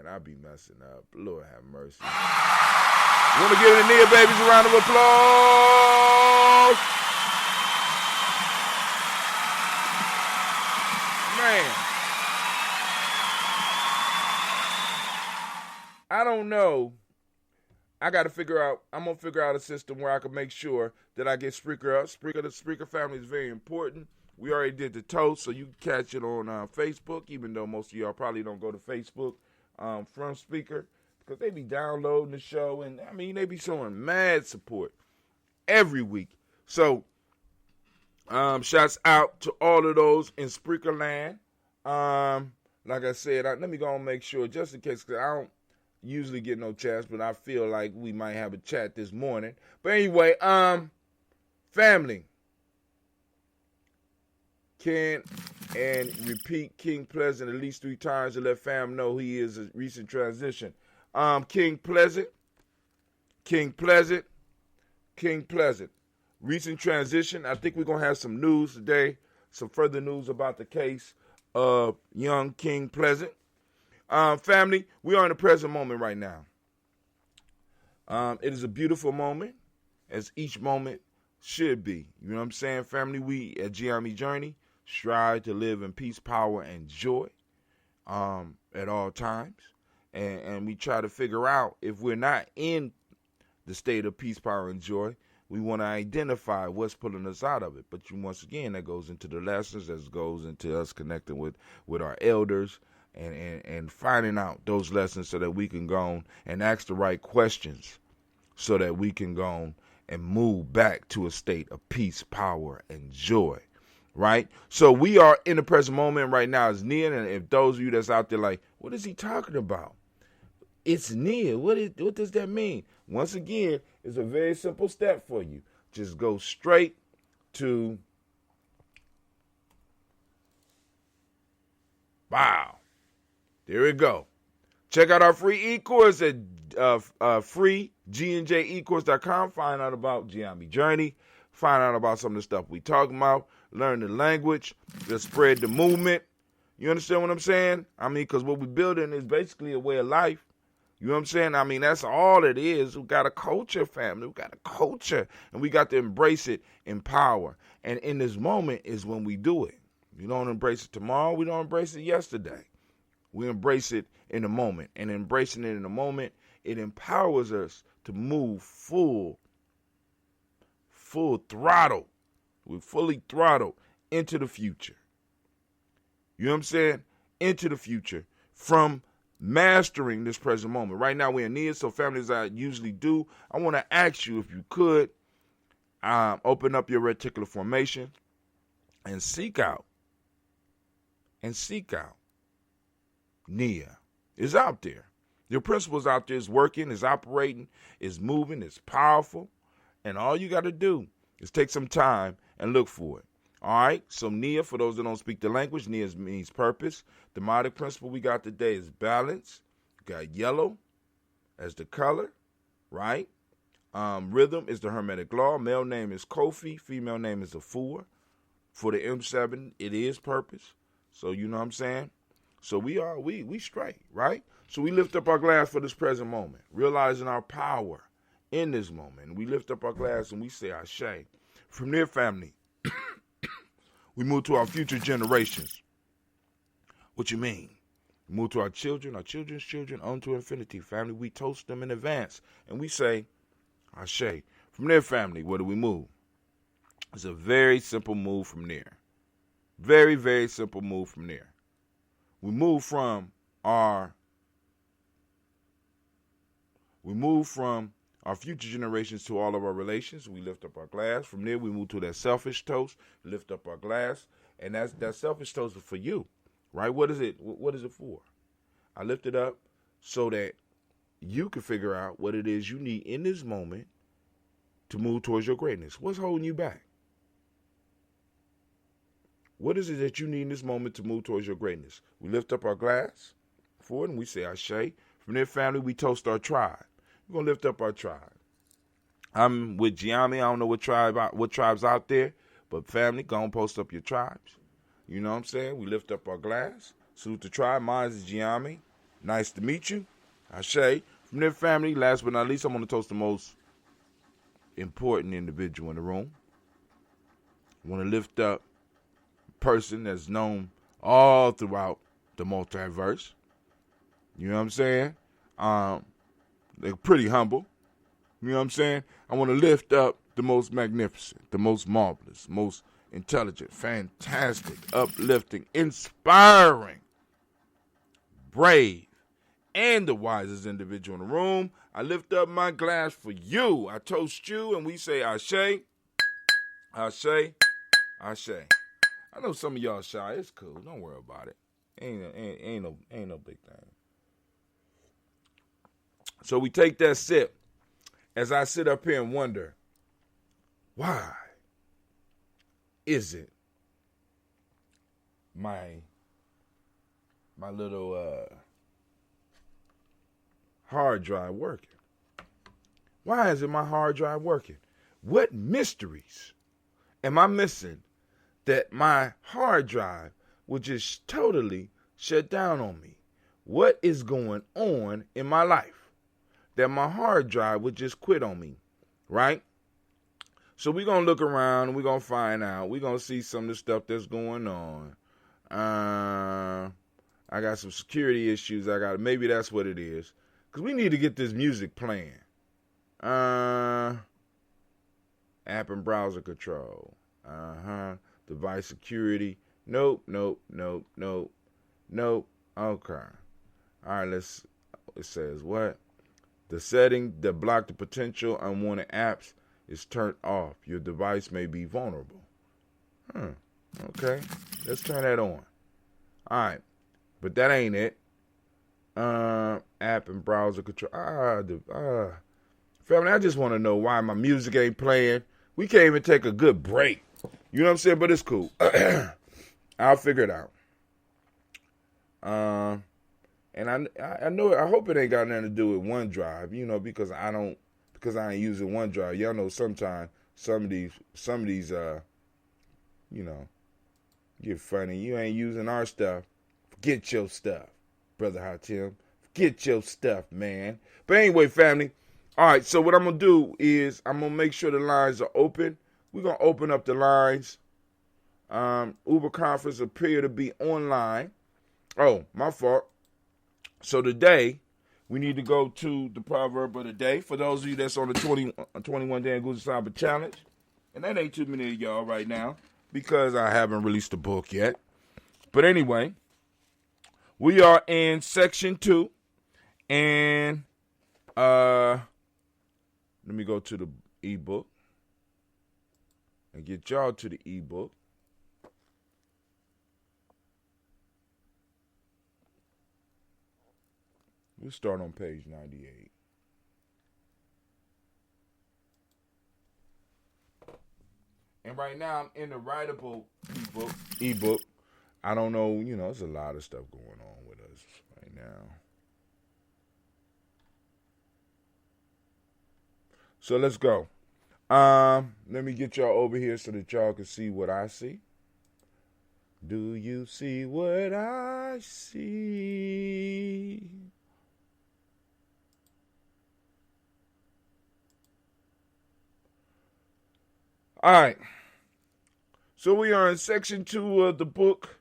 man. I be messing up. Lord have mercy. You want to give the Nia babies a round of applause? Man. I don't know. I got to figure out, I'm going to figure out a system where I can make sure that I get Spreaker up. The Spreaker family is very important. We already did the toast, so you can catch it on Facebook, even though most of y'all probably don't go to Facebook from Spreaker, because they be downloading the show, and, I mean, they be showing mad support every week. So, shouts out to all of those in Spreaker land. Like I said, let me go and make sure, just in case, because I don't usually get no chats, but I feel like we might have a chat this morning. But anyway, family. Can and repeat King Pleasant at least 3 times to let fam know he is a recent transition. King Pleasant. Recent transition. I think we're going to have some news today, some further news about the case of young King Pleasant. Family, we are in the present moment right now. It is a beautiful moment, as each moment should be. You know what I'm saying? Family, we at Gye-Nyame Journey strive to live in peace, power, and joy at all times. And we try to figure out, if we're not in the state of peace, power, and joy, we want to identify what's pulling us out of it. But once again, that goes into the lessons, that goes into us connecting with our elders, and finding out those lessons so that we can go and ask the right questions so that we can go and move back to a state of peace, power, and joy, right? So we are in the present moment right now as Nia, and if those of you that's out there like, what is he talking about? It's Nia. What does that mean? Once again, it's a very simple step for you. Just go straight to, wow. There we go. Check out our free e-course at freegnjecourse.com. Find out about Gye-Nyame Journey. Find out about some of the stuff we talking about. Learn the language. Just spread the movement. You understand what I'm saying? I mean, because what we're building is basically a way of life. You know what I'm saying? I mean, that's all it is. We got a culture, family. We got a culture, and we got to embrace it in power. And in this moment is when we do it. We don't embrace it tomorrow. We don't embrace it yesterday. We embrace it in the moment. And embracing it in the moment, it empowers us to move full throttle. We're fully throttled into the future. You know what I'm saying? Into the future from mastering this present moment. Right now we're in need, so family, as I usually do, I want to ask you if you could open up your reticular formation and seek out. Nia is out there. Your principle's out there, is working, is operating, is moving, is powerful. And all you got to do is take some time and look for it. All right? So Nia, for those that don't speak the language, Nia means purpose. The demonic principle we got today is balance. We got yellow as the color, right? Rhythm is the hermetic law. Male name is Kofi. Female name is Afua. For the M7, it is purpose. So you know what I'm saying? So we straight, right? So we lift up our glass for this present moment, realizing our power in this moment. We lift up our glass and we say, Ashe. From their family, we move to our future generations. What you mean? We move to our children, our children's children, on to infinity. Family, we toast them in advance. And we say, Ashe. From their family, where do we move? It's a very simple move from there. Very, very simple move from there. We move from our future generations to all of our relations. We lift up our glass. From there, we move to that selfish toast, lift up our glass. And that selfish toast is for you, right? What is it? What is it for? I lift it up so that you can figure out what it is you need in this moment to move towards your greatness. What's holding you back? What is it that you need in this moment to move towards your greatness? We lift up our glass for it and we say, Ashe. From their family, we toast our tribe. We're going to lift up our tribe. I'm with Gye-Nyame. I don't know what tribes out there, but family, go and post up your tribes. You know what I'm saying? We lift up our glass. Salute the tribe. Mine is Gye-Nyame. Nice to meet you. Ashe. From their family, last but not least, I'm going to toast the most important individual in the room. I want to lift up a person that's known all throughout the multiverse. You know what I'm saying? They're pretty humble. You know what I'm saying? I want to lift up the most magnificent, the most marvelous, most intelligent, fantastic, uplifting, inspiring, brave, and the wisest individual in the room. I lift up my glass for you. I toast you, and we say Ashe, Ashe, Ashe. I know some of y'all shy. It's cool. Don't worry about it. Ain't no big thing. So we take that sip as I sit up here and wonder, why is it my little hard drive working? Why isn't my hard drive working? What mysteries am I missing that my hard drive will just totally shut down on me? What is going on in my life that my hard drive would just quit on me, right? So we're going to look around and we're going to find out. We're going to see some of the stuff that's going on. I got some security issues. Maybe that's what it is. Because we need to get this music playing. App and browser control. Device security. Nope. Okay. All right, it says what? The setting that block the potential unwanted apps is turned off. Your device may be vulnerable. Okay. Let's turn that on. All right. But that ain't it. App and browser control. Family, I just want to know why my music ain't playing. We can't even take a good break. You know what I'm saying? But it's cool. I'll figure it out. And I know, I hope it ain't got nothing to do with OneDrive, because I ain't using OneDrive. Y'all know sometimes some of these, get funny. You ain't using our stuff. Forget your stuff, Brother Hatim. Forget your stuff, man. But anyway, family. All right, so what I'm going to do is I'm going to make sure the lines are open. We're going to open up the lines. Uber conference appear to be online. Oh, my fault. So today, we need to go to the proverb of the day. For those of you that's on the 21 Day Goose Samba Challenge. And that ain't too many of y'all right now because I haven't released the book yet. But anyway, we are in section 2. And let me go to the ebook and get y'all to the ebook. We'll start on page 98. And right now I'm in the writable ebook. I don't know, there's a lot of stuff going on with us right now. So let's go. Let me get y'all over here so that y'all can see what I see. Do you see what I see? All right. So we are in section 2 of the book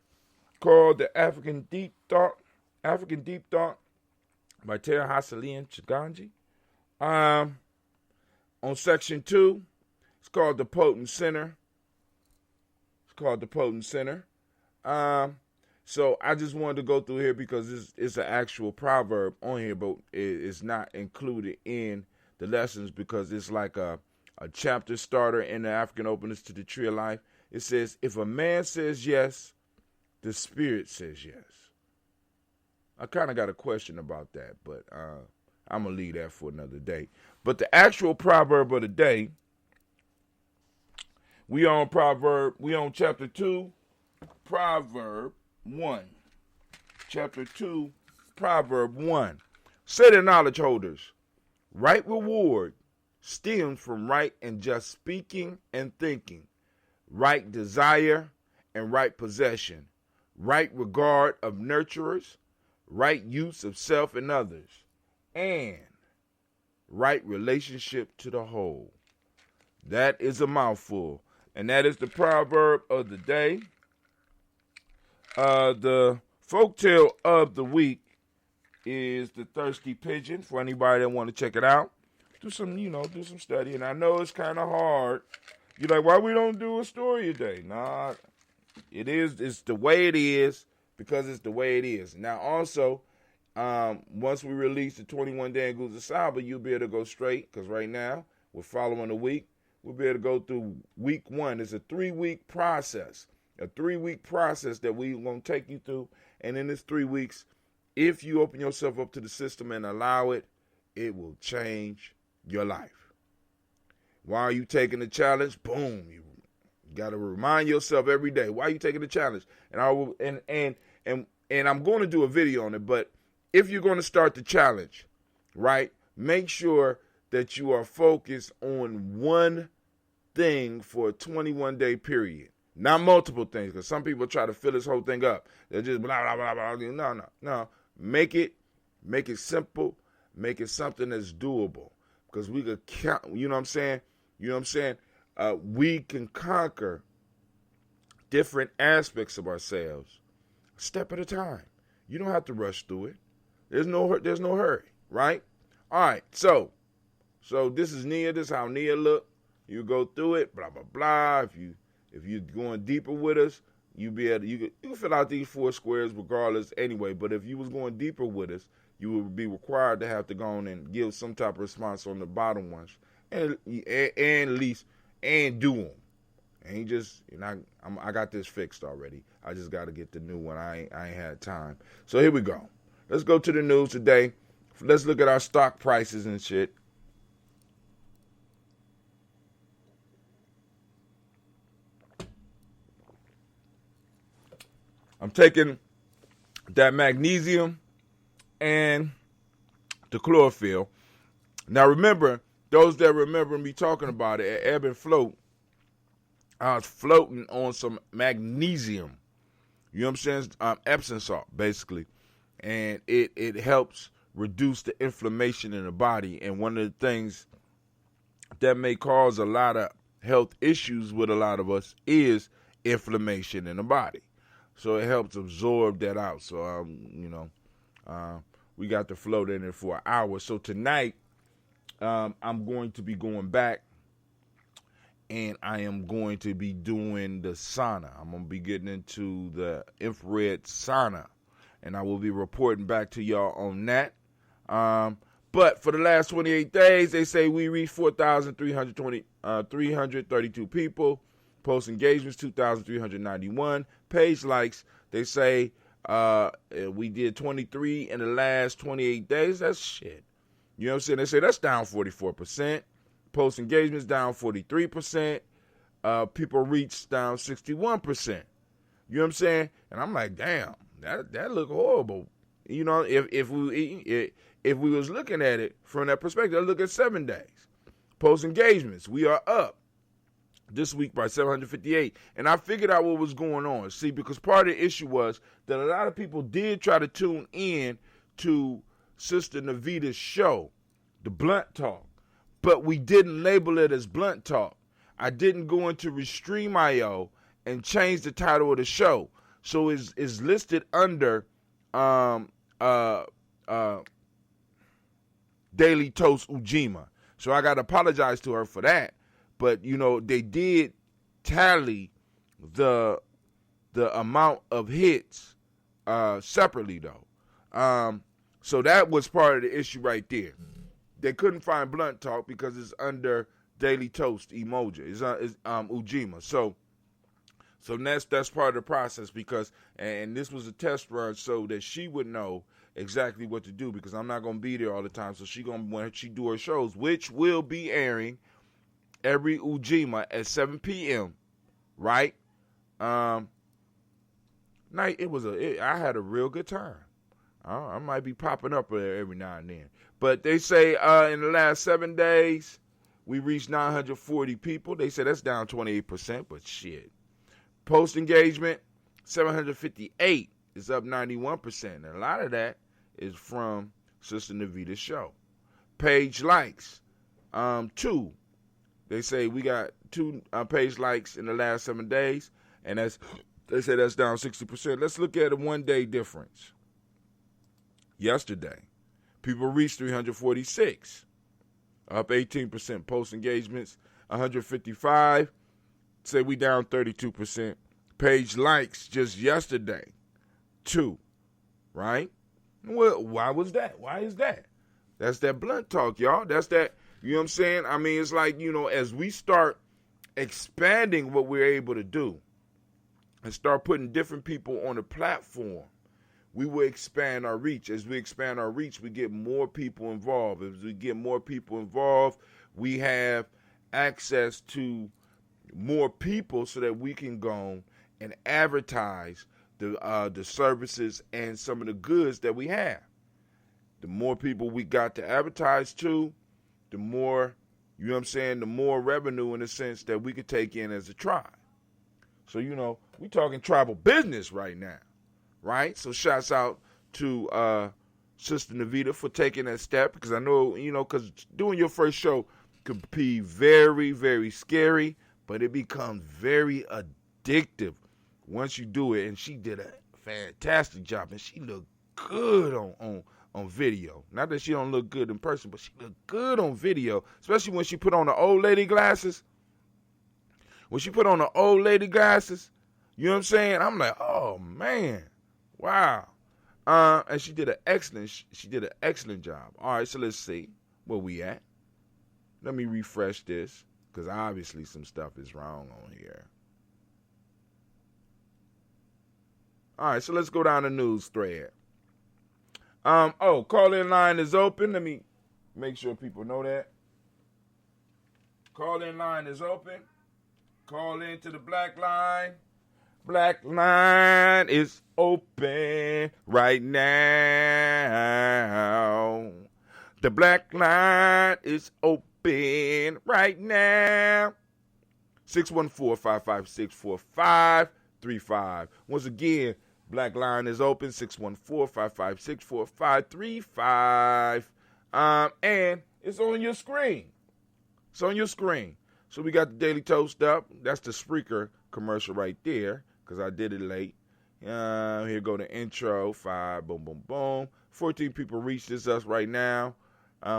called The African Deep Thought by Tara Hasselian Chiganji. On section 2, it's called The Potent Sinner. So I just wanted to go through here because it's an actual proverb on here, but it's not included in the lessons because it's like a chapter starter in the African Openness to the Tree of Life. It says, if a man says yes, the spirit says yes. I kind of got a question about that, but I'm going to leave that for another day. But the actual proverb of the day, we on chapter 2, proverb 1. Chapter 2, proverb 1. Say to knowledge holders, right reward stems from right and just speaking and thinking, right desire and right possession, right regard of nurturers, right use of self and others, and right relationship to the whole. That is a mouthful. And that is the proverb of the day. The folktale of the week is The Thirsty Pigeon, for anybody that want to check it out. Do some study. And I know it's kind of hard. You're like, why we don't do a story a day? Nah, it's the way it is, because it's the way it is. Now, also, once we release the 21 Day in Guza Saba, you'll be able to go straight, because right now, we're following the week. We'll be able to go through week 1. It's a 3-week process. A 3-week process that we're going to take you through. And in this 3 weeks, if you open yourself up to the system and allow it, it will change your life. Why are you taking the challenge? Boom. You got to remind yourself every day. Why are you taking the challenge? And I will and I'm going to do a video on it, but if you're going to start the challenge, right, make sure that you are focused on one thing for a 21-day period. Not multiple things, because some people try to fill this whole thing up. They're just blah, blah, blah, blah. No. Make it simple. Make it something that's doable. Because we could count, you know what I'm saying? We can conquer different aspects of ourselves a step at a time. You don't have to rush through it. There's no hurry, right? All right, so this is Nia. This is how Nia look. You go through it, blah, blah, blah. If you're going deeper with us, you can fill out these 4 squares regardless anyway. But if you was going deeper with us, you would be required to have to go on and give some type of response on the bottom ones, and at least do them. And I got this fixed already. I just got to get the new one. I ain't had time. So here we go. Let's go to the news today. Let's look at our stock prices and shit. I'm taking that magnesium and the chlorophyll. Now remember, those that remember me talking about it at Ebb and Float, I was floating on some magnesium. You know what I'm saying? Epsom salt, basically. And it helps reduce the inflammation in the body. And one of the things that may cause a lot of health issues with a lot of us is inflammation in the body. So it helps absorb that out. So, we got to float in it for an hour. So tonight, I'm going to be going back, and I am going to be doing the sauna. I'm going to be getting into the infrared sauna, and I will be reporting back to y'all on that. But for the last 28 days, they say we reached 4,332 people. Post engagements, 2,391. Page likes, they say we did 23 in the last 28 days. That's shit. You know what I'm saying? They say that's down 44%. Post engagements down 43%. People reached down 61%. You know what I'm saying? And I'm like, damn, that look horrible. You know, if we was looking at it from that perspective, look at 7 days. Post engagements, we are up this week by 758. And I figured out what was going on. See, because part of the issue was that a lot of people did try to tune in to Sister Navita's show, the Blunt Talk, but we didn't label it as Blunt Talk. I didn't go into Restream.io and change the title of the show. So it's listed under Daily Toast Ujima. So I got to apologize to her for that. But, you know, they did tally the amount of hits separately, though. So that was part of the issue right there. They couldn't find Blunt Talk because it's under Daily Toast emoji. It's Ujima. So that's part of the process because, and this was a test run so that she would know exactly what to do because I'm not going to be there all the time. So when she do her shows, which will be airing every Ujima at 7 p.m., right? Night, I had a real good time. I might be popping up there every now and then. But they say in the last 7 days, we reached 940 people. They say that's down 28%, but shit. Post engagement, 758. is up 91%. And a lot of that is from Sister Navita's show. Page likes, 2. They say we got 2 page likes in the last 7 days, and they say that's down 60%. Let's look at a 1-day difference. Yesterday, people reached 346, up 18%. Post engagements, 155. Say we down 32%. Page likes just yesterday, 2, right? Well, why was that? Why is that? That's that blunt talk, y'all. That's that, you know what I'm saying? I mean, it's like, as we start expanding what we're able to do and start putting different people on the platform, we will expand our reach. As we expand our reach, we get more people involved. As we get more people involved, we have access to more people so that we can go and advertise the services and some of the goods that we have. The more people we got to advertise to, the more, you know what I'm saying, the more revenue in the sense that we could take in as a tribe. So, we talking tribal business right now, right? So shouts out to Sister Navita for taking that step, because I know, because doing your first show could be very, very scary, but it becomes very addictive once you do it. And she did a fantastic job, and she looked good on video. Not that she don't look good in person, but she looked good on video, especially when she put on the old lady glasses. When she put on the old lady glasses, you know what I'm saying? I'm like, oh man, wow. And she did an excellent job. All right, so let's see where we at. Let me refresh this, because obviously some stuff is wrong on here. All right, so let's go down the news thread. Call-in line is open. Let me make sure people know that. Call-in line is open. Call in to the black line. Black line is open right now. The black line is open right now. 614-556-4535. Once again, black line is open, 614-556-4535. And it's on your screen. It's on your screen. So we got the Daily Toast up. That's the Spreaker commercial right there, because I did it late. Here go the intro. 5, boom, boom, boom. 14 people reached us right now.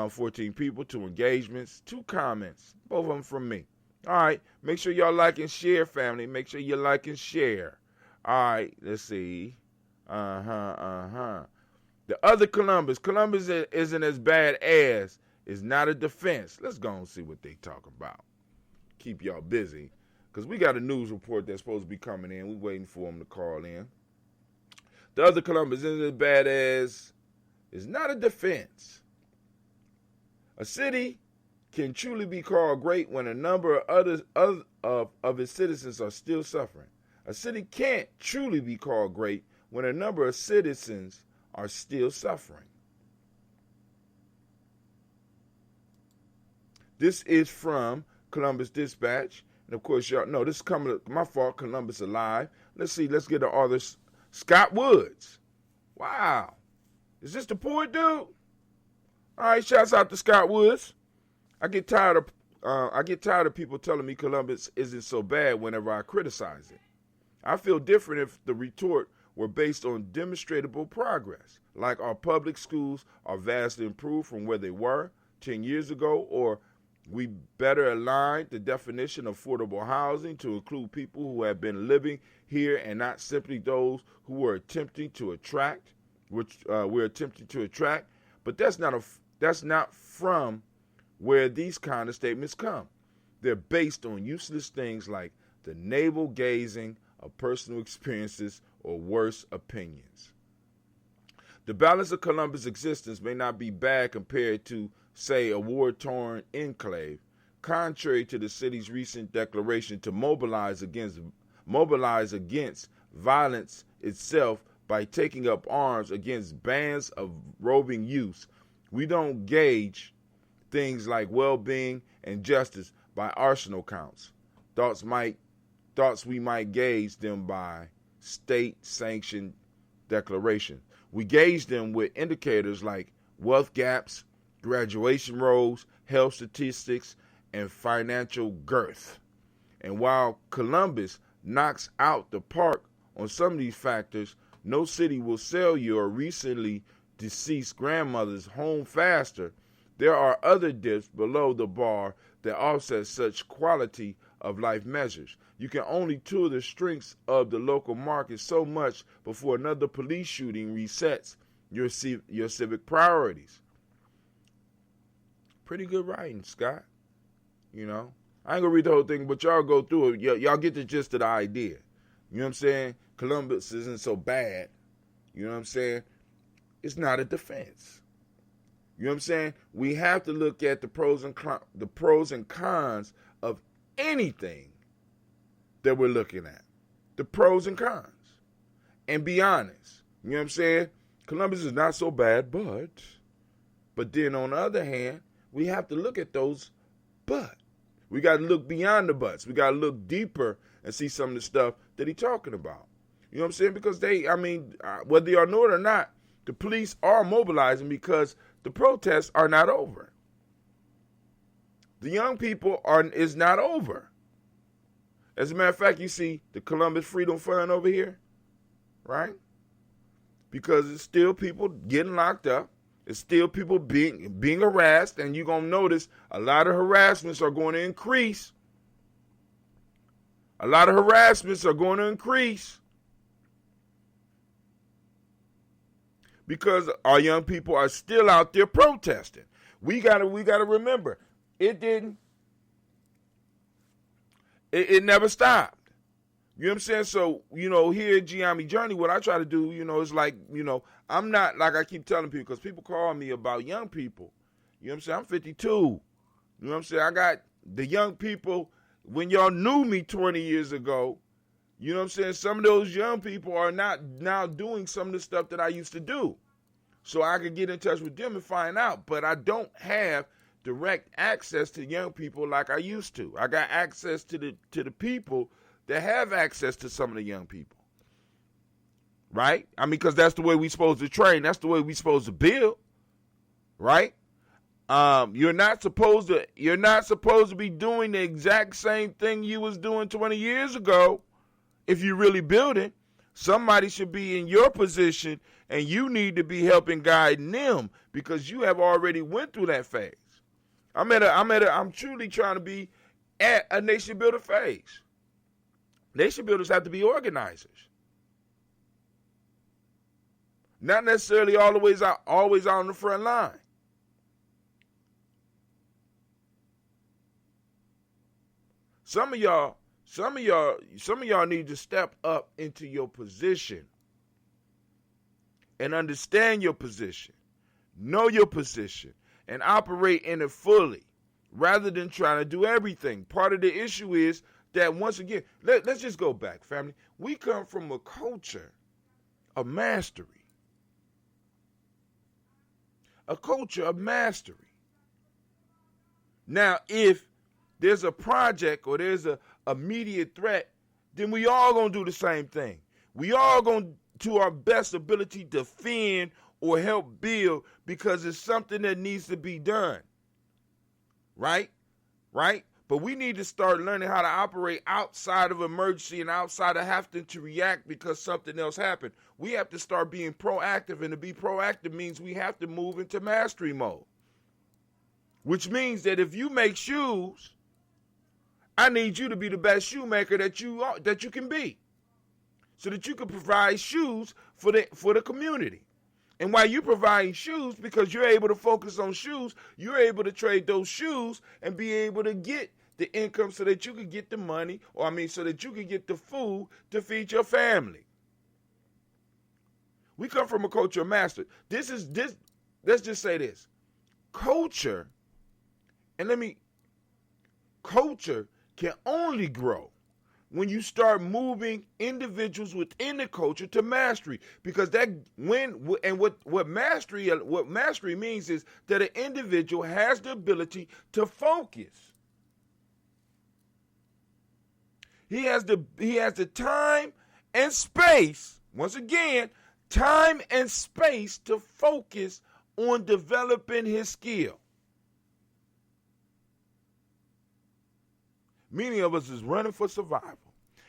14 people, 2 engagements, 2 comments. Both of them from me. All right. Make sure y'all like and share, family. Make sure you like and share. All right. Let's see. The other Columbus. Columbus isn't as bad as. It's not a defense. Let's go and see what they talking about. Keep y'all busy, because we got a news report that's supposed to be coming in. We're waiting for them to call in. The other Columbus isn't as bad as. It's not a defense. A city can truly be called great when a number of its citizens are still suffering. A city can't truly be called great when a number of citizens are still suffering. This is from Columbus Dispatch. And of course, y'all know this is coming. My fault, Columbus Alive. Let's see. Let's get the author, Scott Woods. Wow. Is this the poet dude? All right, shouts out to Scott Woods. I get tired of people telling me Columbus isn't so bad whenever I criticize it. I feel different if the retort were based on demonstrable progress, like our public schools are vastly improved from where they were 10 years ago, or we better align the definition of affordable housing to include people who have been living here and not simply those who we're attempting to attract, But that's not from where these kind of statements come. They're based on useless things like the navel gazing of personal experiences or worse, opinions. The balance of Columbus' existence may not be bad compared to, say, a war-torn enclave, contrary to the city's recent declaration to mobilize against violence itself by taking up arms against bands of roving youths. We don't gauge things like well-being and justice by arsenal counts. Thoughts we might gauge them by state-sanctioned declaration. We gauge them with indicators like wealth gaps, graduation rolls, health statistics, and financial girth. And while Columbus knocks out the park on some of these factors, no city will sell your recently deceased grandmother's home faster. There are other dips below the bar that offset such quality of life measures. You can only tour the strengths of the local market so much before another police shooting resets your civic priorities. Pretty good writing, Scott. You know, I ain't gonna read the whole thing, but y'all go through it. Y'all get the gist of the idea. You know what I'm saying? Columbus isn't so bad. You know what I'm saying? It's not a defense. You know what I'm saying? We have to look at the pros and cons of anything that we're looking at. The pros and cons. And be honest. You know what I'm saying? Columbus is not so bad, but then on the other hand, we have to look at those but. We got to look beyond the buts. We got to look deeper and see some of the stuff that he's talking about. You know what I'm saying? Because whether y'all know it or not, the police are mobilizing because the protests are not over. The young people is not over. As a matter of fact, you see the Columbus Freedom Fund over here, right? Because it's still people getting locked up. It's still people being harassed, and you're going to notice a lot of harassments are going to increase. A lot of harassments are going to increase because our young people are still out there protesting. We gotta remember, it never stopped. You know what I'm saying? So, here at Gye-Nyame Journey, what I try to do, is like, I'm not, like I keep telling people, because people call me about young people. You know what I'm saying? I'm 52. You know what I'm saying? I got the young people, when y'all knew me 20 years ago, you know what I'm saying? Some of those young people are not now doing some of the stuff that I used to do. So I could get in touch with them and find out. But I don't have direct access to young people like I used to. I got access to the people that have access to some of the young people. Right? I mean, because that's the way we supposed to train. That's the way we supposed to build. Right? You're not supposed to be doing the exact same thing you was doing 20 years ago if you're really building. Somebody should be in your position, and you need to be helping guiding them because you have already went through that phase. I'm truly trying to be at a nation builder phase. Nation builders have to be organizers. Not necessarily always out on the front line. Some of y'all need to step up into your position and understand your position, know your position, and operate in it fully rather than trying to do everything. Part of the issue is that, once again, let's just go back, family. We come from a culture of mastery. A culture of mastery. Now, if there's a project or there's a immediate threat, then we all going to do the same thing. We all going to our best ability defend or help build because it's something that needs to be done. Right? But we need to start learning how to operate outside of emergency and outside of having to react because something else happened. We have to start being proactive, and to be proactive means we have to move into mastery mode. Which means that if you make shoes, I need you to be the best shoemaker that you can be, so that you can provide shoes for the community. And while you're providing shoes, because you're able to focus on shoes, you're able to trade those shoes and be able to get the income so that you can get the money, so that you can get the food to feed your family. We come from a culture of master. Let's just say this. Culture can only grow when you start moving individuals within the culture to mastery, because what mastery means is that an individual has the ability to focus. He has the time and space, once again, time and space to focus on developing his skill. Many of us is running for survival.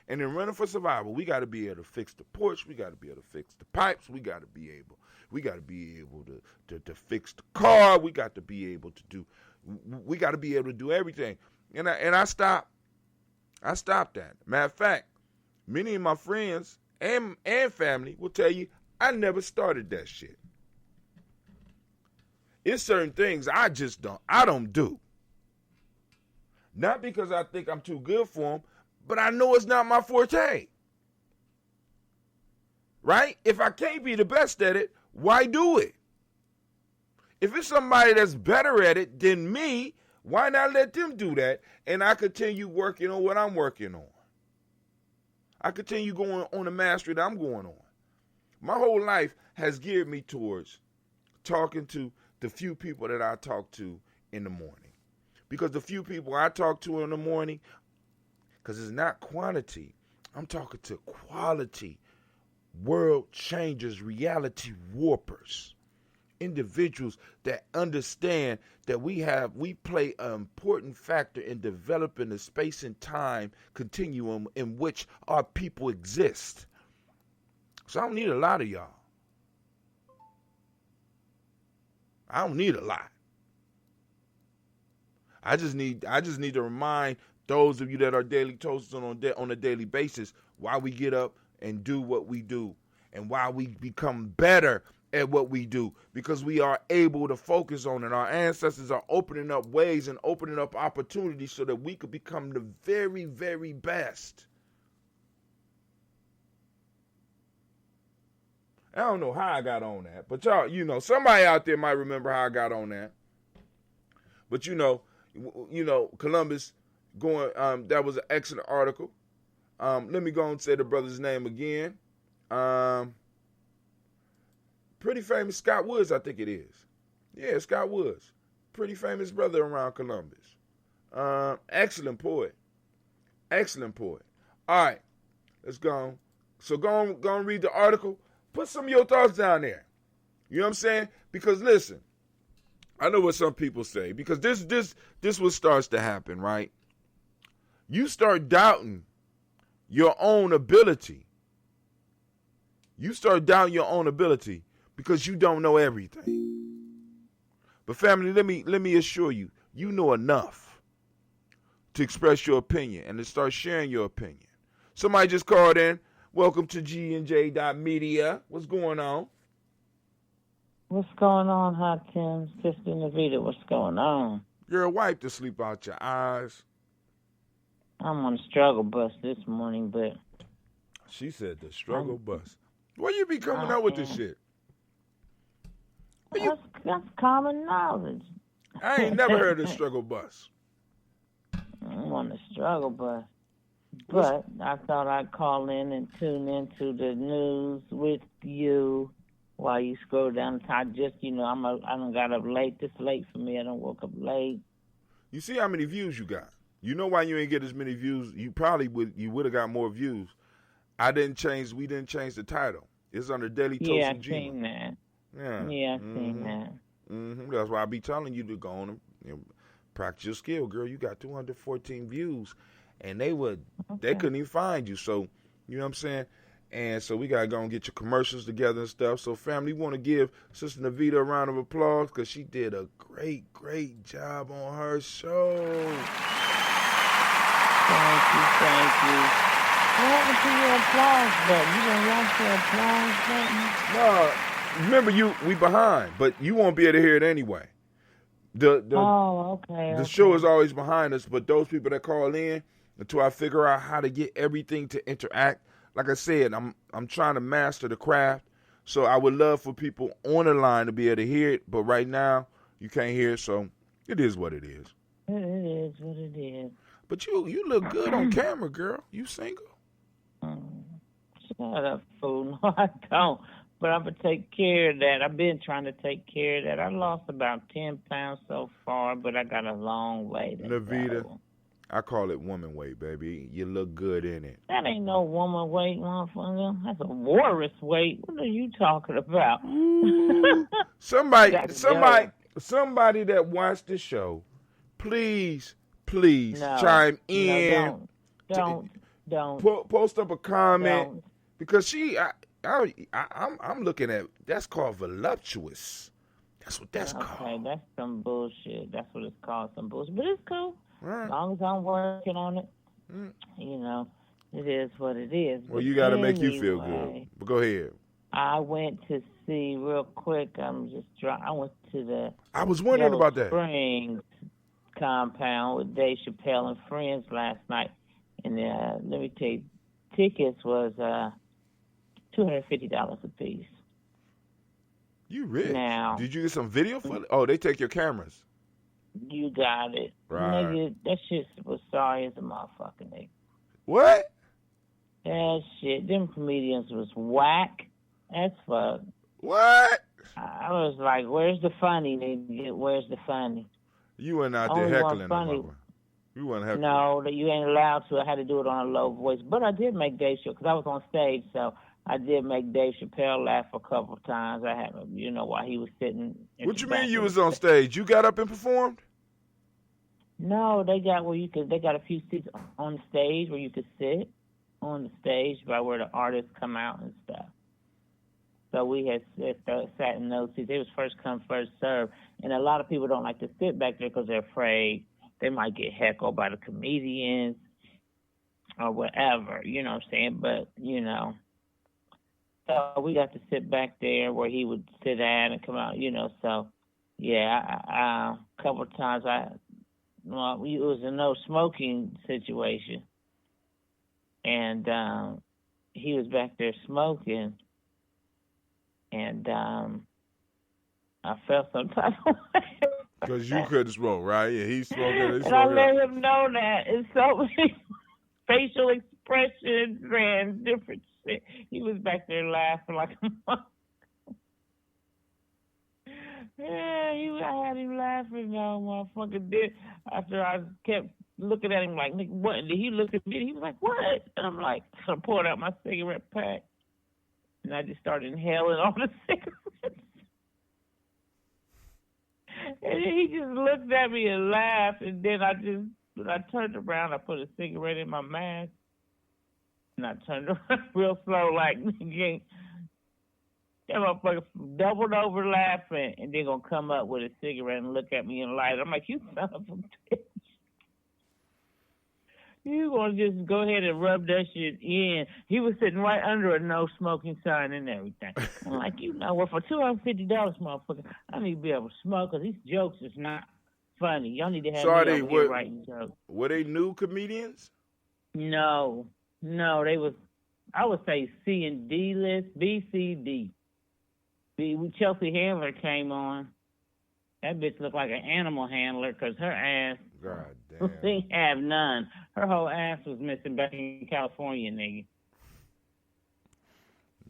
And in running for survival, we got to be able to fix the porch. We got to be able to fix the pipes. We got to be able to fix the car. We got to be able to do everything. And I stopped that. Matter of fact, many of my friends and family will tell you I never started that shit. It's certain things I don't do. Not because I think I'm too good for them, but I know it's not my forte. Right? If I can't be the best at it, why do it? If it's somebody that's better at it than me, why not let them do that and I continue working on what I'm working on? I continue going on the mastery that I'm going on. My whole life has geared me towards talking to the few people that I talk to in the morning. Because the few people I talk to in the morning, because it's not quantity, I'm talking to quality, world changers, reality warpers, individuals that understand that we play an important factor in developing the space and time continuum in which our people exist. So I don't need a lot of y'all. I don't need a lot. I just need to remind those of you that are daily toasters on a daily basis why we get up and do what we do and why we become better at what we do, because we are able to focus on it. Our ancestors are opening up ways and opening up opportunities so that we could become the very, very best. I don't know how I got on that, but y'all, somebody out there might remember how I got on that. But Columbus going, that was an excellent article. Let me go and say the brother's name again. Pretty famous Scott Woods, I think it is. Yeah, Scott Woods. Pretty famous brother around Columbus. Excellent poet. Excellent poet. All right, let's go. So go on read the article. Put some of your thoughts down there. You know what I'm saying? Because listen, I know what some people say, because this what starts to happen, right? You start doubting your own ability. You start doubting your own ability because you don't know everything. But family, let me assure you, you know enough to express your opinion and to start sharing your opinion. Somebody just called in. Welcome to GNJ.media. What's going on? What's going on, Hakim? Sister Navita, what's going on? Girl, wipe the sleep out your eyes. I'm on the struggle bus this morning, but... She said the struggle bus. Where you be coming up with this shit? That's common knowledge. I ain't never heard of the struggle bus. I'm on the struggle bus. But I thought I'd call in and tune into the news with you while you scroll down the top. Just, I done got up late. This late for me. I done woke up late. You see how many views you got? You know why you ain't get as many views? You would have got more views. We didn't change the title. It's under Daily Toast and Gye-Nyame. Seen that. Yeah, I've seen that. Mm-hmm. That's why I be telling you to go on and practice your skill, girl. You got 214 views, and they couldn't even find you. So, you know what I'm saying? And so we got to go and get your commercials together and stuff. So, family, we want to give Sister Navita a round of applause because she did a great, great job on her show. Thank you. What happened to your applause button? You done lost your applause button? No, remember we behind, but you won't be able to hear it anyway. The show is always behind us, but those people that call in until I figure out how to get everything to interact. Like I said, I'm trying to master the craft, so I would love for people on the line to be able to hear it, but right now you can't hear it, so it is what it is. It is what it is. But you look good on camera, girl. You single? Shut up, fool. No, I don't. But I'm going to take care of that. I've been trying to take care of that. I lost about 10 pounds so far, but I got a long way to Navita, go. I call it woman weight, baby. You look good in it. That ain't no woman weight, motherfucker. That's a walrus weight. What are you talking about? Ooh. somebody, That's somebody, dope. somebody that watched the show, please No, chime no, in. don't, Post up a comment don't. because I'm looking at that's called voluptuous. That's what that's Okay, called. that's some bullshit. That's what it's called, some bullshit. But it's cool. Right. As long as I'm working on it, you know, it is what it is. Well, But you got to make you feel anyway, good. But go ahead. I went to see real quick. I went to the I was wondering Yellow about that. Springs compound with Dave Chappelle and friends last night, and let me tell you, tickets was $250 a piece. You rich. Now, did you get some video for it? Oh, they take your cameras. you got it, Right. nigga. That shit was sorry as a motherfucker, nigga. What? That shit, them comedians was whack as fuck. What? I was like, where's the funny, nigga? Where's the funny? You went out there Only one heckling them. funny. You weren't heckling. No, that you ain't allowed to. I had to do it on a low voice. But I did make Dave Chappelle, because I was on stage, so I did make Dave Chappelle laugh a couple of times. I had, while he was sitting. What you mean you was on stage? You got up and performed? No, they got they got a few seats on the stage where you could sit on the stage by where the artists come out and stuff. So we had sat in those seats. It was first come, first serve. And a lot of people don't like to sit back there because they're afraid they might get heckled by the comedians or whatever, you know what I'm saying? But, so we got to sit back there where he would sit at and come out, so, yeah, a couple of times it was a no smoking situation. And he was back there smoking. And I felt some type of way. Because you couldn't smoke, right? Yeah, he's smoking. And I let him know that. It's so many facial expressions and different shit. He was back there laughing like a motherfucker. Yeah, I had him laughing, though, motherfucker did. After I kept looking at him like, nigga, what? Did he look at me? He was like, what? And I'm like, so I poured out my cigarette pack. And I just started inhaling all the cigarettes. And then he just looked at me and laughed. And then when I turned around, I put a cigarette in my mask. And I turned around real slow, like, nigga, that motherfucker doubled over laughing and then gonna come up with a cigarette and look at me and light it. I'm like, you son of a bitch. You gonna just go ahead and rub that shit in. He was sitting right under a no smoking sign and everything. I'm like, what, for $250, motherfucker, I need to be able to smoke because these jokes is not funny. Y'all need to have me over here writing jokes. Were they new comedians? No, they was, I would say C and D list, B, C, D. Chelsea Handler came on. That bitch looked like an animal handler because her ass, God damn, didn't have none. Her whole ass was missing back in California, nigga.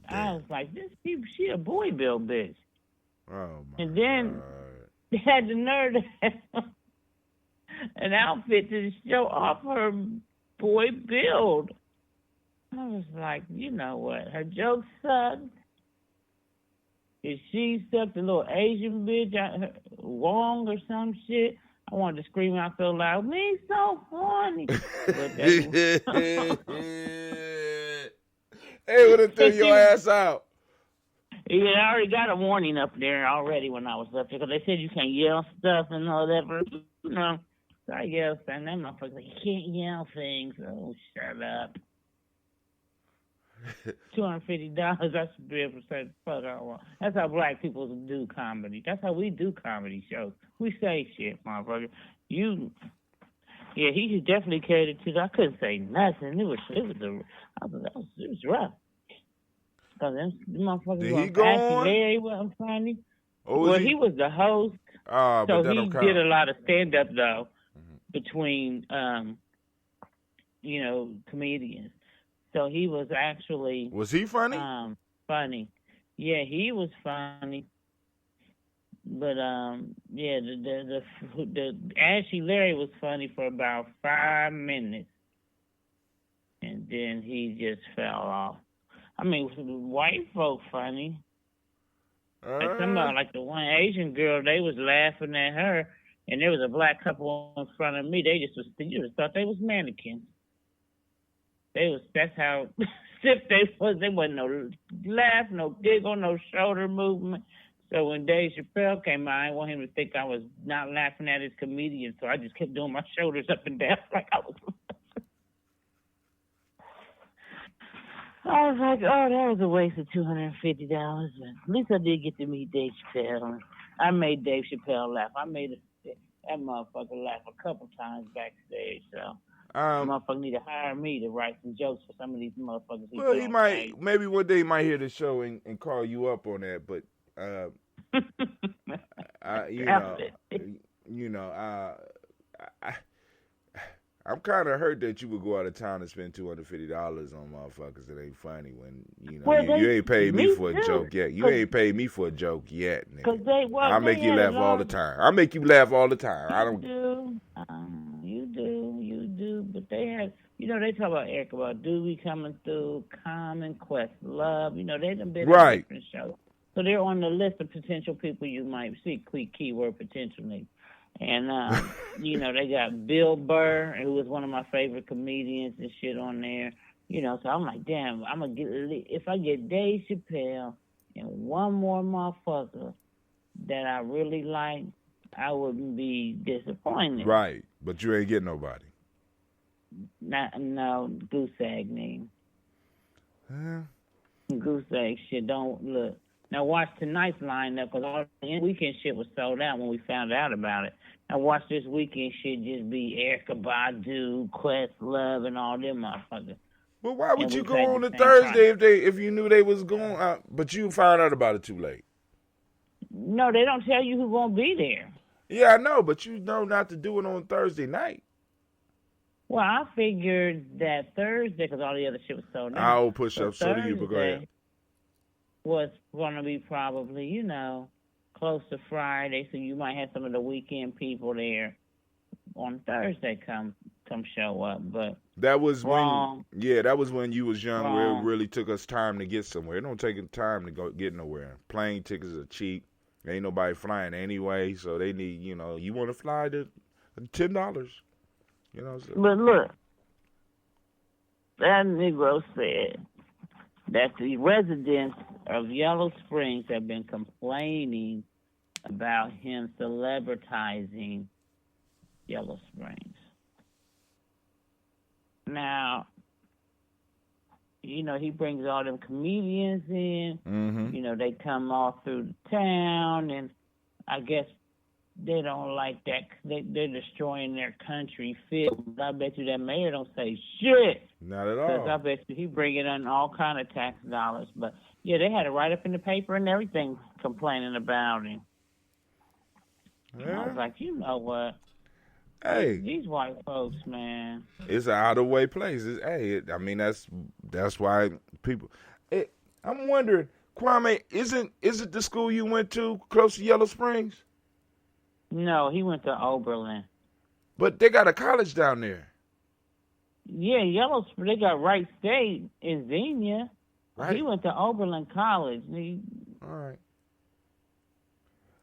Damn. I was like, she a boy build bitch. Oh my And then God. they had the nerve to have an outfit to show off her boy build. I was like, you know what? Her jokes sucked. If she sucked a little Asian bitch, Wong or some shit, I wanted to scream out so loud, me so horny. Hey, would have threw your ass out. Yeah, I already got a warning up there already when I was up there because they said you can't yell stuff and all that. So I yelled stuff, and that motherfucker like, you can't yell things. Oh, shut up. $250, I should be able to say the fuck I want. That's how black people do comedy. That's how we do comedy shows. We say shit, motherfucker. He should definitely carry it to the, I couldn't say nothing. It was rough. Because them motherfuckers Did he go on? He wasn't funny. Oh, he was the host. So he did a lot of stand-up, though, between, comedians. So he was actually... Was he funny? Funny. Yeah, he was funny. yeah, the Ashy Larry was funny for about 5 minutes, and then he just fell off. I mean, white folk funny. Like Uh, somebody, like the one Asian girl, they was laughing at her, and there was a black couple in front of me. They just was, you just thought they was mannequins. That's how stiff they was. There wasn't no laugh, no giggle, no shoulder movement. So when Dave Chappelle came out, I didn't want him to think I was not laughing at his comedian, so I just kept doing my shoulders up and down like I was. I was like, oh, that was a waste of $250. At least I did get to meet Dave Chappelle. I made Dave Chappelle laugh. I made that motherfucker laugh a couple times backstage. So motherfucker need to hire me to write some jokes for some of these motherfuckers. well, he might, maybe one day he might hear the show and call you up on that, but, I'm kind of hurt that you would go out of town and spend $250 on motherfuckers that ain't funny when, you ain't paid me for a joke yet. You ain't paid me for a joke yet, nigga. I'll make you laugh all the time. I'll make you laugh all the time. I don't. You do. But they have, they talk about Erica Badu coming through, Common, Quest Love. They done been on different shows. So they're on the list of potential people you might see, keyword potentially. And, they got Bill Burr, who was one of my favorite comedians and shit on there. So I'm like, damn, I'm going to if I get Dave Chappelle and one more motherfucker that I really like, I wouldn't be disappointed. Right, but you ain't getting nobody. No, goose egg name. Goose egg shit, don't look. Now watch tonight's lineup, because all the weekend shit was sold out when we found out about it. Now watch this weekend shit just be Erica Badu, Quest Love, and all them motherfuckers. Well, why would you go on a Thursday if you knew they was going out, but you found out about it too late? No, they don't tell you who's going to be there. Yeah, I know, but you know not to do it on Thursday night. Well, I figured that Thursday, because all the other shit was sold out. I'll push up, so do you, but go ahead. Was going to be probably, close to Friday, so you might have some of the weekend people there on Thursday come show up. But that was wrong. That was when you was young, where it really took us time to get somewhere. It don't take time to go get nowhere. Plane tickets are cheap. Ain't nobody flying anyway, so they need, you want to fly to $10. So. But look, that Negro said that the residents of Yellow Springs have been complaining about him celebritizing Yellow Springs. Now, he brings all them comedians in. Mm-hmm. They come all through the town, and I guess they don't like that. They're destroying their country feel. I bet you that mayor don't say shit. Not at all. Because I bet you he bringing in all kind of tax dollars. But, yeah, they had it right up in the paper and everything complaining about him. Yeah. I was like, you know what? Hey, these white folks, man. It's an out of way place. That's why people. I'm wondering, Kwame, isn't the school you went to close to Yellow Springs? No, he went to Oberlin. But they got a college down there. Yeah, they got Wright State in Xenia. Right. He went to Oberlin College. All right.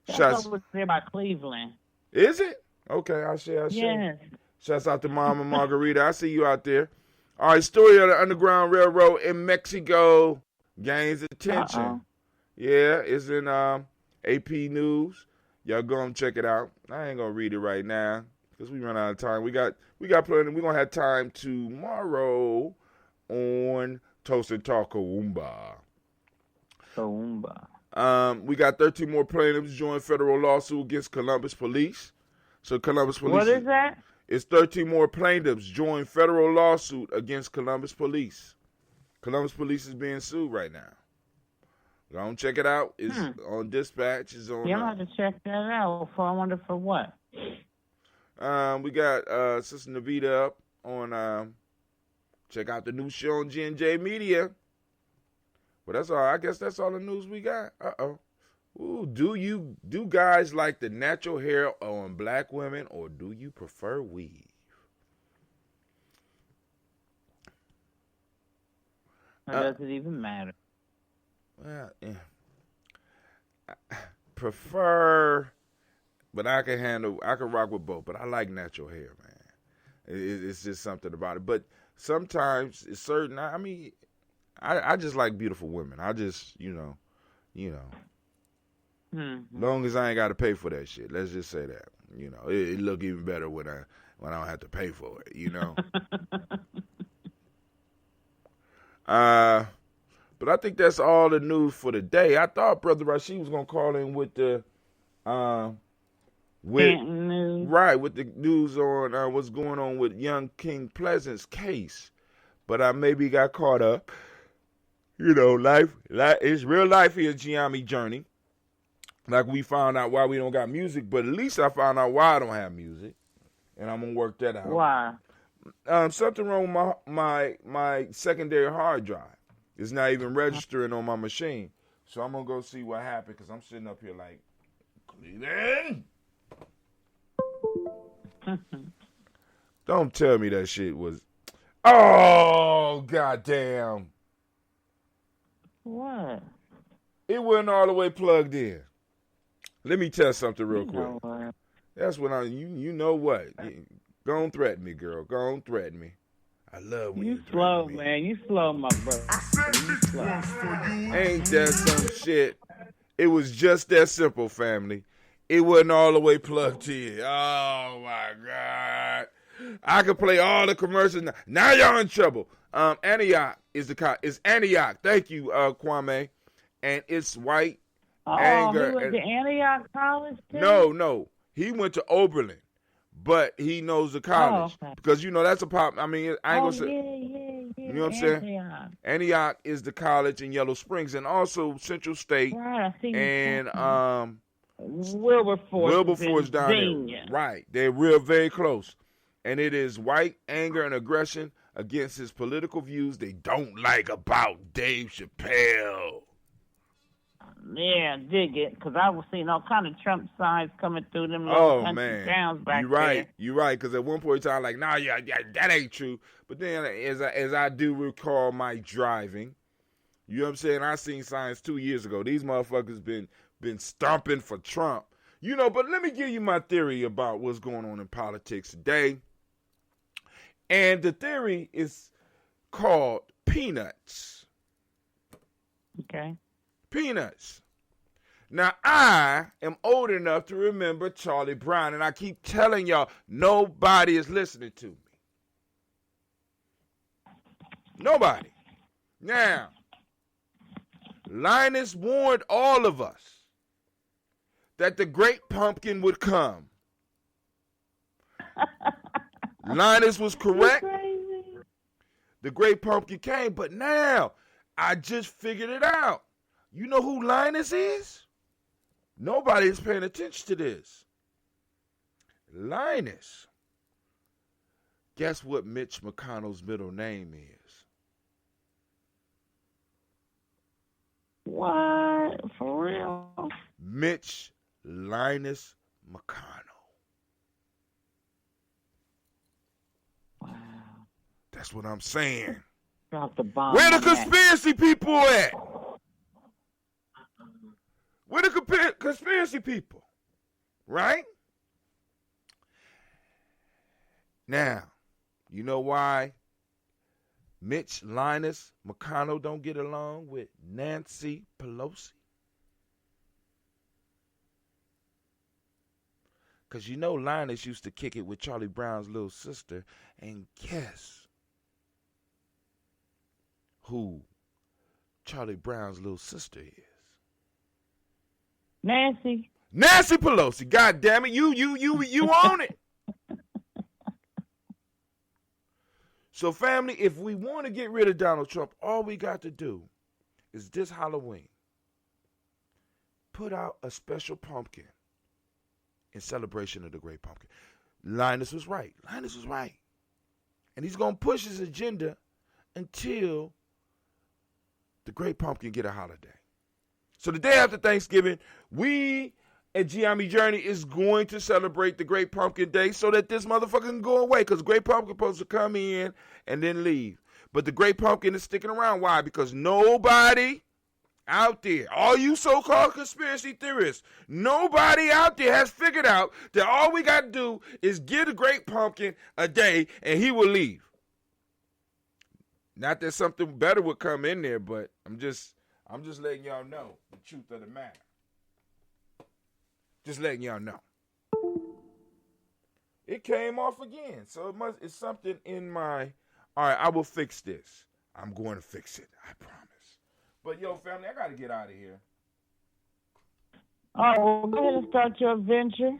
That's over there by Cleveland. Is it? Okay, I'll share. Yes. Shouts out to Mama Margarita. I see you out there. All right, story of the Underground Railroad in Mexico gains attention. Uh-oh. Yeah, it's in AP News. Y'all go and check it out. I ain't gonna read it right now because we run out of time. We got plenty. We're gonna have time tomorrow on Toast and Talk Kawumba. We got 13 more plaintiffs join federal lawsuit against Columbus Police. So Columbus Police. What is that? It's 13 more plaintiffs join federal lawsuit against Columbus Police. Columbus Police is being sued right now. Go and check it out. It's on Dispatch. It's on. Yeah, I'm going to check that out. I wonder for what. We got Sister Navita up on. Check out the new show on G&J Media. But that's all. I guess that's all the news we got. Uh-oh. Ooh, do guys like the natural hair on black women, or do you prefer weave? Or does it even matter? Well, yeah. Prefer, but I can rock with both. But I like natural hair, man. It's just something about it. But sometimes it's certain. I mean, I just like beautiful women. I just, long as I ain't got to pay for that shit. Let's just say that. It look even better when I don't have to pay for it. But I think that's all the news for the day. I thought Brother Rashid was gonna call in with the with the news on what's going on with young King Pleasant's case, but I maybe got caught up. Life it's real life here, Gye-Nyame journey. Like, we found out why we don't got music, but at least I found out why I don't have music, and I'm gonna work that out. Why? Something wrong with my secondary hard drive. It's not even registering on my machine, so I'm gonna go see what happened, because I'm sitting up here like, Cleveland. Don't tell me that shit was. Oh, goddamn. What? It wasn't all the way plugged in. Let me tell something real quick. What? That's when you know what. Go on, threaten me, girl. Go on, threaten me. I love when you slow, me. man. You slow, my brother. You slow. Ain't that some shit? It was just that simple, family. It wasn't all the way plugged in. Oh, my God. I could play all the commercials. Now y'all in trouble. Antioch is Antioch. Thank you, Kwame. And it's white anger. He went to Antioch College, too? No. He went to Oberlin, but he knows the college. Okay. Because, that's a pop. I mean, I ain't going to say. Yeah. You know what I'm saying? Antioch is the college in Yellow Springs, and also Central State. Right, I see. And Wilberforce down there. Right. They're very close. And it is white anger and aggression against his political views they don't like about Dave Chappelle. Yeah, dig it, because I was seeing all kind of Trump signs coming through them little country towns back there. You're right, because at one point in time, like, nah, yeah, that ain't true. But then, as I do recall my driving, you know what I'm saying, I seen signs 2 years ago. These motherfuckers been stomping for Trump. But let me give you my theory about what's going on in politics today. And the theory is called peanuts. Okay. Peanuts. Now, I am old enough to remember Charlie Brown, and I keep telling y'all, nobody is listening to me. Nobody. Now, Linus warned all of us that the great pumpkin would come. Linus was correct. The great pumpkin came, but now I just figured it out. You know who Linus is? Nobody is paying attention to this. Linus. Guess what Mitch McConnell's middle name is? What? For real? Mitch Linus McConnell. Wow. That's what I'm saying. Drop the bomb. Where the conspiracy people at? Where the conspiracy people? Right? Now, you know why Mitch Linus McConnell don't get along with Nancy Pelosi? Because Linus used to kick it with Charlie Brown's little sister, and guess who Charlie Brown's little sister is? Nancy Pelosi. God damn it, you own it. So, family, if we want to get rid of Donald Trump, all we got to do is this Halloween put out a special pumpkin in celebration of the great pumpkin. Linus was right. And he's going to push his agenda until the great pumpkin get a holiday. So the day after Thanksgiving, we at Gye-Nyame Journey is going to celebrate the Great Pumpkin Day so that this motherfucker can go away. Because Great Pumpkin is supposed to come in and then leave. But the Great Pumpkin is sticking around. Why? Because nobody out there, all you so-called conspiracy theorists, nobody out there has figured out that all we got to do is give the Great Pumpkin a day and he will leave. Not that something better would come in there, but I'm just letting y'all know the truth of the matter. Just letting y'all know. It came off again. So it's something in my, all right, I will fix this. I'm going to fix it. I promise. But yo, family, I got to get out of here. All right, well, go ahead and start your adventure.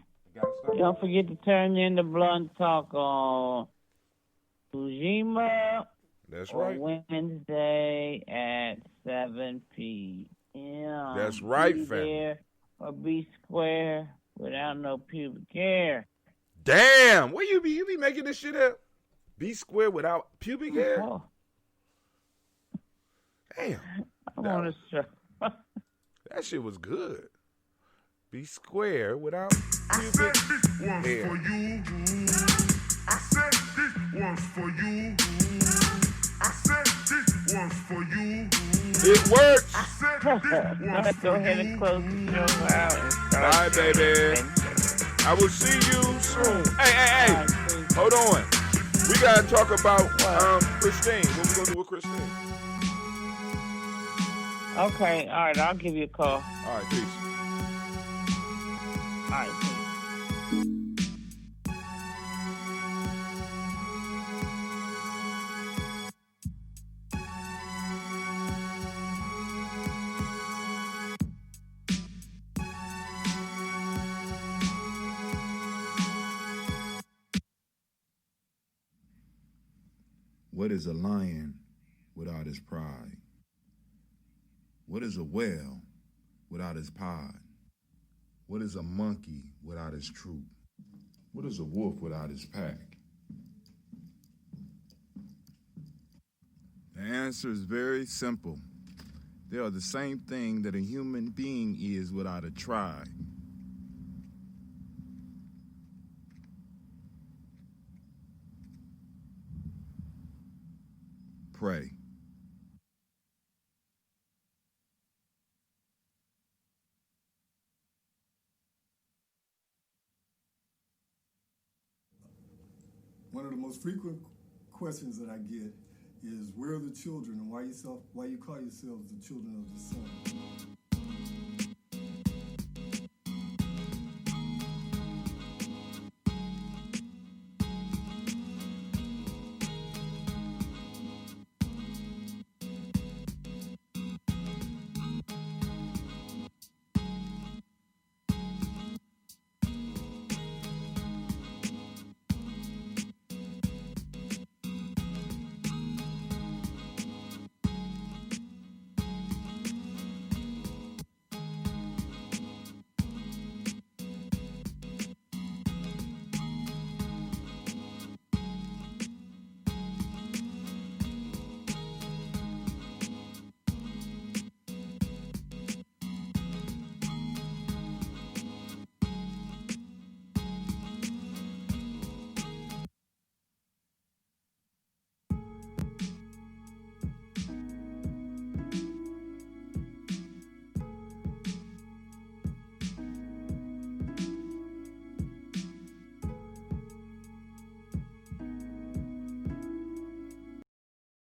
Don't forget to turn in the Blunt Talk on Gye-Nyame. That's right. Wednesday at 7 p.m. That's right, be family. There or be square without no pubic hair. Damn, where you be making this shit up? Be square without pubic hair? Oh. Damn. I want to show. That shit was good. Be square without pubic I said this one's hair. for you. I said this one's for you. I said this one's for you. It works. I said this one's Let's go for ahead and you. close the show out. And start Bye, baby. I will see you soon. Hey. Hold on. We got to talk about Christine. What we going to do with Christine? Okay, all right, I'll give you a call. All right, peace. All right, peace. What is a lion without his pride? What is a whale without his pod? What is a monkey without his troop? What is a wolf without his pack? The answer is very simple. They are the same thing that a human being is without a tribe. Pray. One of the most frequent questions that I get is, where are the children and why you call yourselves the children of the sun?